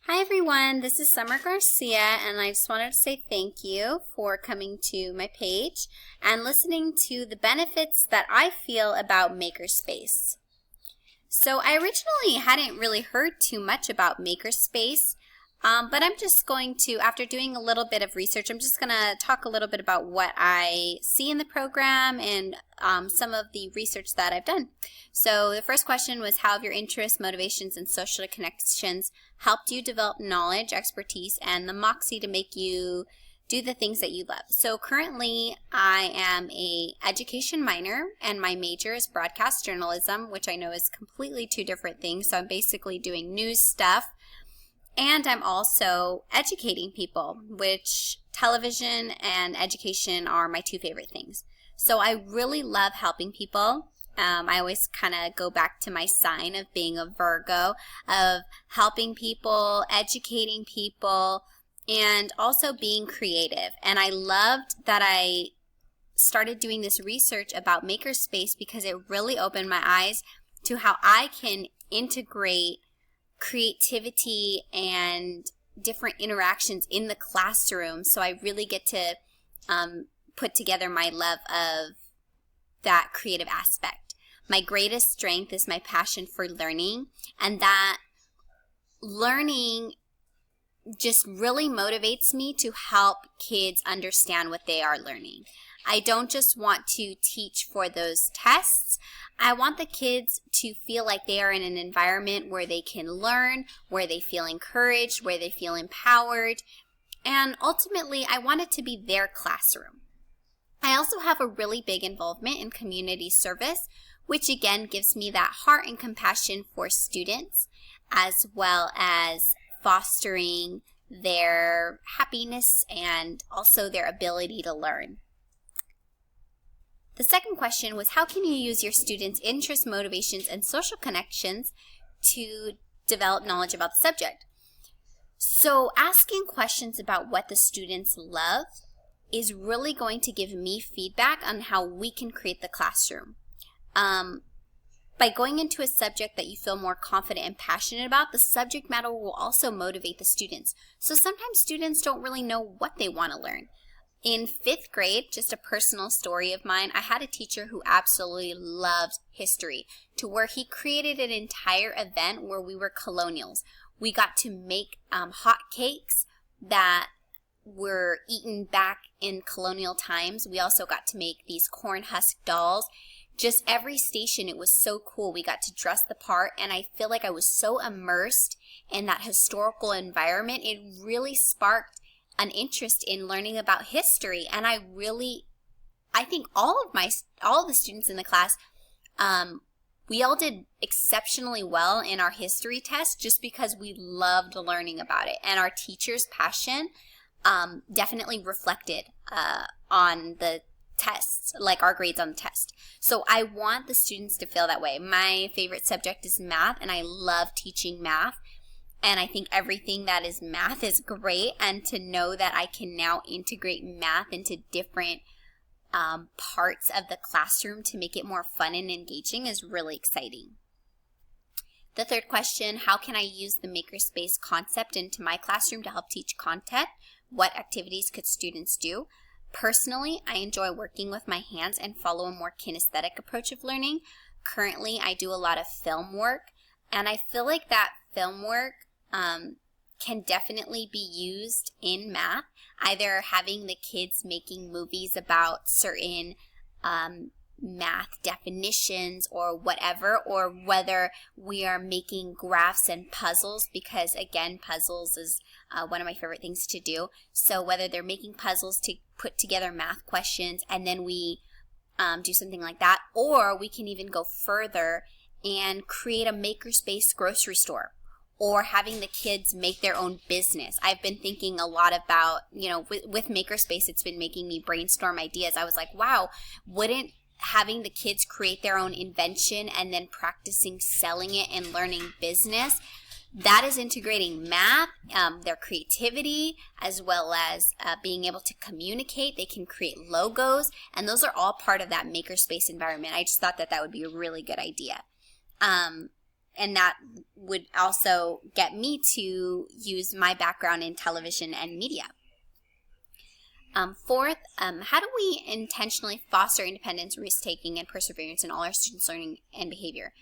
Hi everyone, this is Summer Garcia, and I just wanted to say thank you for coming to my page and listening to the benefits that I feel about Makerspace. So I originally hadn't really heard too much about Makerspace, but I'm just going to, after doing a little bit of research, I'm just going to talk a little bit about what I see in the program and some of the research that I've done. So the first question was, how have your interests, motivations, and social connections helped you develop knowledge, expertise, and the moxie to make you do the things that you love? So currently I am a education minor and my major is broadcast journalism, which I know is completely two different things. So I'm basically doing news stuff, and I'm also educating people, which television and education are my two favorite things. So I really love helping people. I always kind of go back to my sign of being a Virgo, of helping people, educating people, and also being creative. And I loved that I started doing this research about Makerspace because it really opened my eyes to how I can integrate creativity and different interactions in the classroom. So I really get to put together my love of that creative aspect. My greatest strength is my passion for learning, and that learning just really motivates me to help kids understand what they are learning. I don't just want to teach for those tests. I want the kids to feel like they are in an environment where they can learn, where they feel encouraged, where they feel empowered, and ultimately I want it to be their classroom. I also have a really big involvement in community service, which again gives me that heart and compassion for students, as well as fostering their happiness and also their ability to learn. The second question was, how can you use your students' interests, motivations, and social connections to develop knowledge about the subject? So asking questions about what the students love is really going to give me feedback on how we can create the classroom. By going into a subject that you feel more confident and passionate about, the subject matter will also motivate the students. So sometimes students don't really know what they want to learn. In 5th grade, just a personal story of mine, I had a teacher who absolutely loved history, to where he created an entire event where we were colonials. We got to make hot cakes that were eaten back in colonial times. We also got to make these corn husk dolls. Just every station, it was so cool. We got to dress the part, and I feel like I was so immersed in that historical environment. It really sparked an interest in learning about history, and I think all of the students in the class, we all did exceptionally well in our history test just because we loved learning about it, and our teacher's passion definitely reflected on the tests, like our grades on the test. So I want the students to feel that way. My favorite subject is math, and I love teaching math. And I think everything that is math is great. And to know that I can now integrate math into different parts of the classroom to make it more fun and engaging is really exciting. The third question, how can I use the Makerspace concept into my classroom to help teach content? What activities could students do? Personally, I enjoy working with my hands and follow a more kinesthetic approach of learning. Currently, I do a lot of film work, and I feel like that film work can definitely be used in math, either having the kids making movies about certain math definitions or whatever, or whether we are making graphs and puzzles, because again, puzzles is one of my favorite things to do. So whether they're making puzzles to put together math questions and then we do something like that, or we can even go further and create a makerspace grocery store, or having the kids make their own business. I've been thinking a lot about, with Makerspace, it's been making me brainstorm ideas. I was like, wow, wouldn't having the kids create their own invention and then practicing selling it and learning business, that is integrating math, their creativity, as well as being able to communicate. They can create logos, and those are all part of that Makerspace environment. I just thought that would be a really good idea. that would also get me to use my background in television and media. Fourth, how do we intentionally foster independence, risk-taking, and perseverance in all our students' learning and behavior?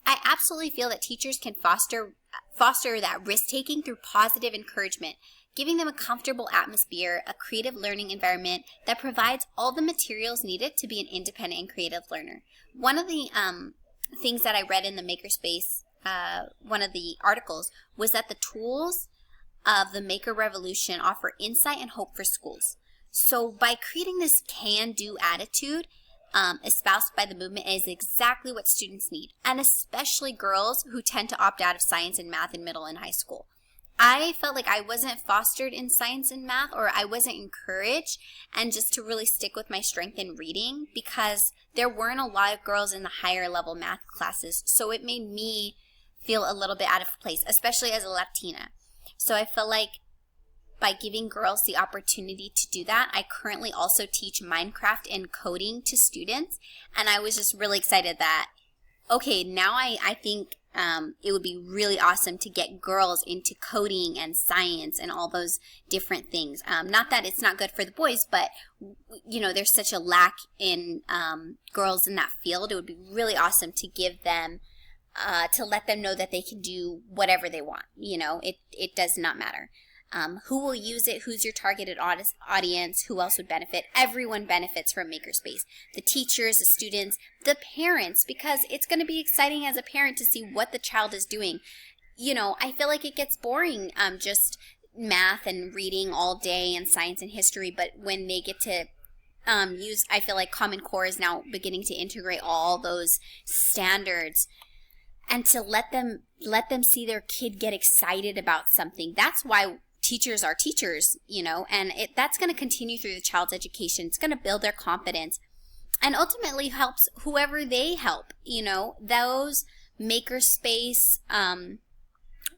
I absolutely feel that teachers can foster that risk-taking through positive encouragement, giving them a comfortable atmosphere, a creative learning environment that provides all the materials needed to be an independent and creative learner. One of the things that I read in the Makerspace, one of the articles, was that the tools of the Maker Revolution offer insight and hope for schools. So by creating this can-do attitude, espoused by the movement, is exactly what students need, and especially girls who tend to opt out of science and math in middle and high school. I felt like I wasn't fostered in science and math, or I wasn't encouraged, and just to really stick with my strength in reading, because there weren't a lot of girls in the higher level math classes, so it made me feel a little bit out of place, especially as a Latina. So I feel like by giving girls the opportunity to do that, I currently also teach Minecraft and coding to students, and I was just really excited that, okay, now I think it would be really awesome to get girls into coding and science and all those different things. Not that it's not good for the boys, but you know, there's such a lack in girls in that field. It would be really awesome to give them, to let them know that they can do whatever they want. You know, it does not matter. Who will use it? Who's your targeted audience? Who else would benefit? Everyone benefits from Makerspace. The teachers, the students, the parents, because it's going to be exciting as a parent to see what the child is doing. You know, I feel like it gets boring, just math and reading all day and science and history, but when they get to I feel like Common Core is now beginning to integrate all those standards, and to let them see their kid get excited about something. That's why teachers are teachers, you know, and that's going to continue through the child's education. It's going to build their confidence and ultimately helps whoever they help. You know, those Makerspace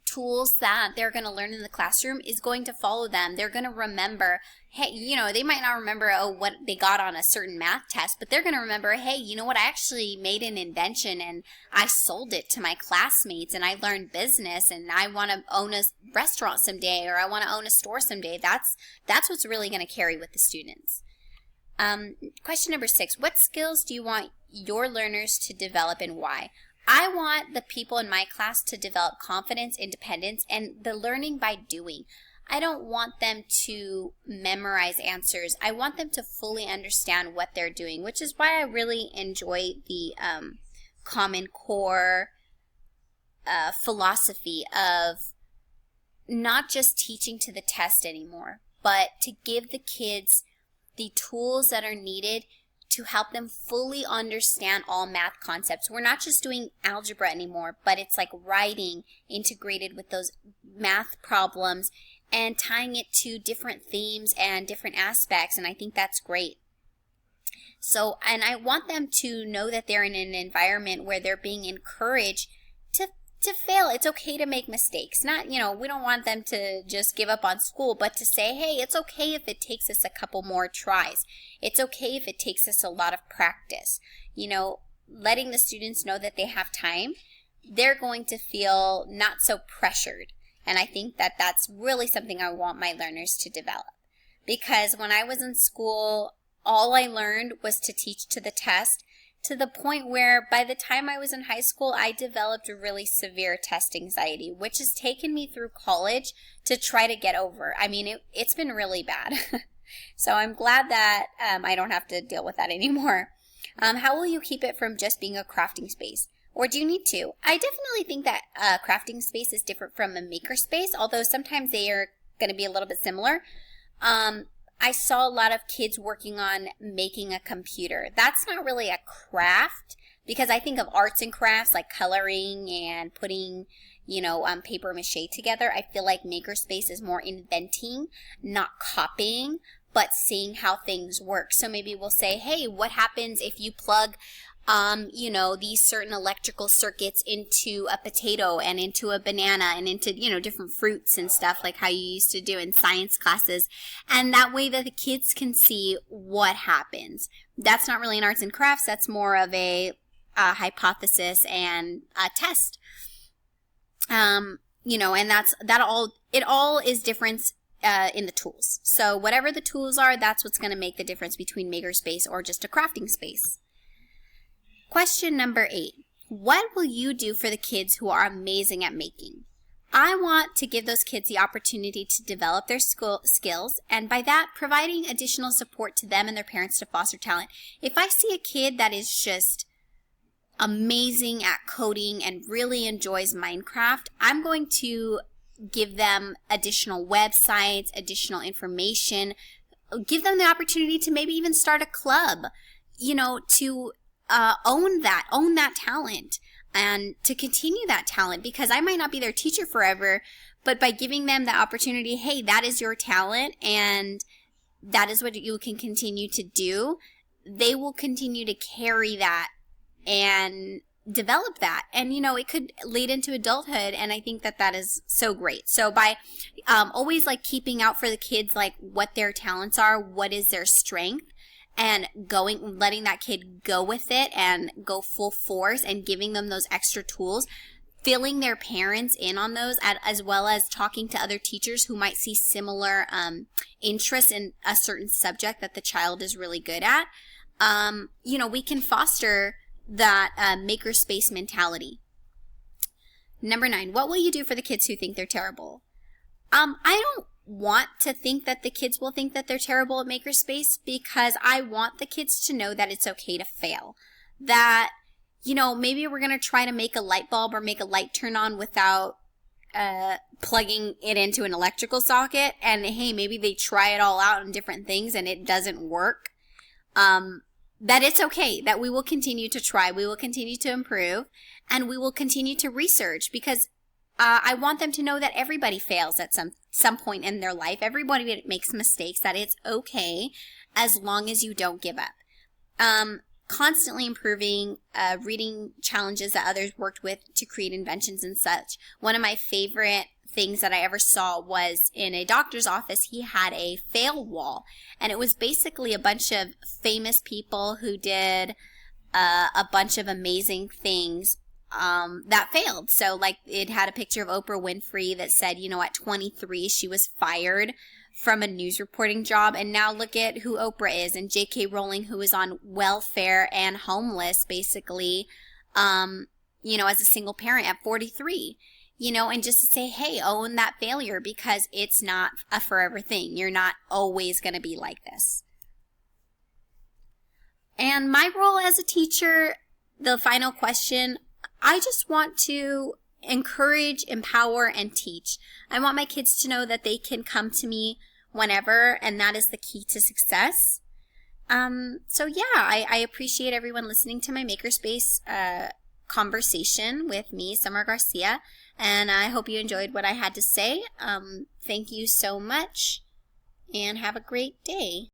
tools that they're going to learn in the classroom is going to follow them. They're going to remember, hey, you know, they might not remember what they got on a certain math test, but they're going to remember, hey, you know what, I actually made an invention and I sold it to my classmates and I learned business and I want to own a restaurant someday, or I want to own a store someday. That's what's really going to carry with the students. Question number 6, what skills do you want your learners to develop and why? I want the people in my class to develop confidence, independence, and the learning by doing. I don't want them to memorize answers. I want them to fully understand what they're doing, which is why I really enjoy the Common Core philosophy of not just teaching to the test anymore, but to give the kids the tools that are needed to help them fully understand all math concepts. We're not just doing algebra anymore, but it's like writing integrated with those math problems and tying it to different themes and different aspects, and I think that's great. So, and I want them to know that they're in an environment where they're being encouraged to fail. It's okay to make mistakes. Not, you know, we don't want them to just give up on school, but to say, hey, it's okay if it takes us a couple more tries. It's okay if it takes us a lot of practice. You know, letting the students know that they have time, they're going to feel not so pressured. And I think that that's really something I want my learners to develop. Because when I was in school, all I learned was to teach to the test, to the point where by the time I was in high school, I developed a really severe test anxiety, which has taken me through college to try to get over. I mean, it's been really bad. So I'm glad that I don't have to deal with that anymore. How will you keep it from just being a crafting space? Or do you need to? I definitely think that crafting space is different from a maker space, although sometimes they are going to be a little bit similar. I saw a lot of kids working on making a computer. That's not really a craft, because I think of arts and crafts like coloring and putting, you know, paper mache together. I feel like Makerspace is more inventing, not copying, but seeing how things work. So maybe we'll say, hey, what happens if you plug you know, these certain electrical circuits into a potato and into a banana and into, you know, different fruits and stuff, like how you used to do in science classes. And that way that the kids can see what happens. That's not really an arts and crafts. That's more of a hypothesis and a test. And it all is different in the tools. So whatever the tools are, that's what's going to make the difference between Makerspace or just a crafting space. Question number 8. What will you do for the kids who are amazing at making? I want to give those kids the opportunity to develop their skills, and by that, providing additional support to them and their parents to foster talent. If I see a kid that is just amazing at coding and really enjoys Minecraft, I'm going to give them additional websites, additional information, give them the opportunity to maybe even start a club, to own that talent and to continue that talent, because I might not be their teacher forever, but by giving them the opportunity, hey, that is your talent and that is what you can continue to do, they will continue to carry that and develop that. And, it could lead into adulthood, and I think that is so great. So by always keeping out for the kids, what their talents are, what is their strength, and letting that kid go with it and go full force and giving them those extra tools, filling their parents in on those, as well as talking to other teachers who might see similar interests in a certain subject that the child is really good at. We can foster that makerspace mentality. Number 9, what will you do for the kids who think they're terrible? I don't want to think that the kids will think that they're terrible at Makerspace, because I want the kids to know that it's okay to fail. That, maybe we're going to try to make a light bulb or make a light turn on without plugging it into an electrical socket, and hey, maybe they try it all out on different things and it doesn't work. That it's okay, that we will continue to try, we will continue to improve, and we will continue to research, because I want them to know that everybody fails at some point in their life. Everybody makes mistakes, that it's okay as long as you don't give up. Constantly improving, reading challenges that others worked with to create inventions and such. One of my favorite things that I ever saw was in a doctor's office. He had a fail wall, and it was basically a bunch of famous people who did a bunch of amazing things that failed. So it had a picture of Oprah Winfrey that said, at 23 she was fired from a news reporting job, and now look at who Oprah is, and J.K. Rowling, who is on welfare and homeless basically, as a single parent at 43. And just to say, hey, own that failure, because it's not a forever thing. You're not always going to be like this. And my role as a teacher, the final question, I just want to encourage, empower, and teach. I want my kids to know that they can come to me whenever, and that is the key to success. I appreciate everyone listening to my Makerspace conversation with me, Summer Garcia, and I hope you enjoyed what I had to say. Thank you so much, and have a great day.